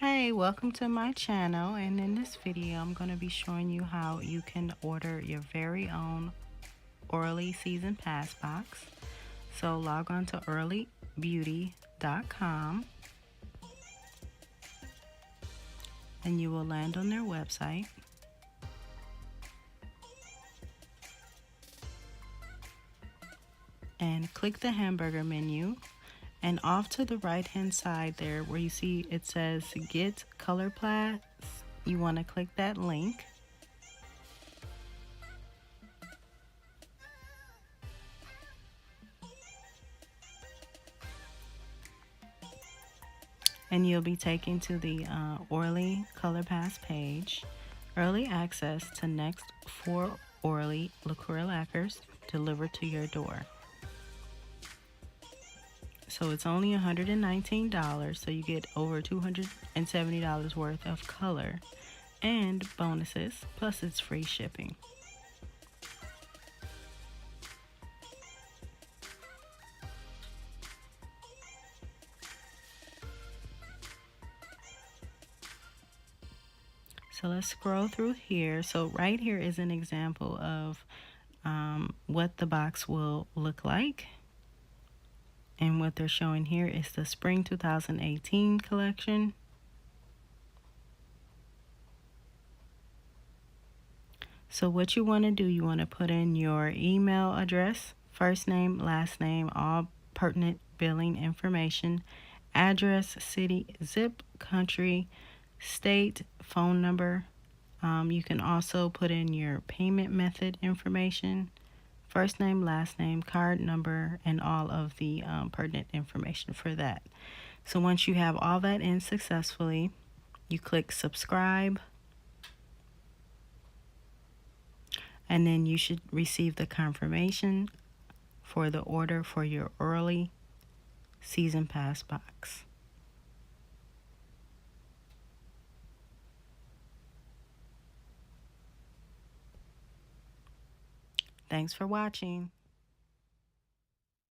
Hey, welcome to my channel, and in this video I'm going to be showing you how you can order your very own Orly season pass box. So log on to SmallwoodEnterprises.ecomm and you will land on their website. And click the hamburger menu, and off to the right hand side there where you see it says get color plats, you want to click that link. And you'll be taken to the Orly Color Pass page. Early access to next 4 Orly liqueur lacquers delivered to your door. So it's only $119, so you get over $270 worth of color and bonuses, plus it's free shipping. So let's scroll through here. So right here is an example of what the box will look like. And what they're showing here is the Spring 2018 collection. So what you want to do, you want to put in your email address, first name, last name, all pertinent billing information, address, city, zip, country, state, phone number. You can also put in your payment method information, first name, last name, card number, and all of the pertinent information for that. So once you have all that in successfully, you click subscribe, and then you should receive the confirmation for the order for your Orly season pass box. Thanks for watching.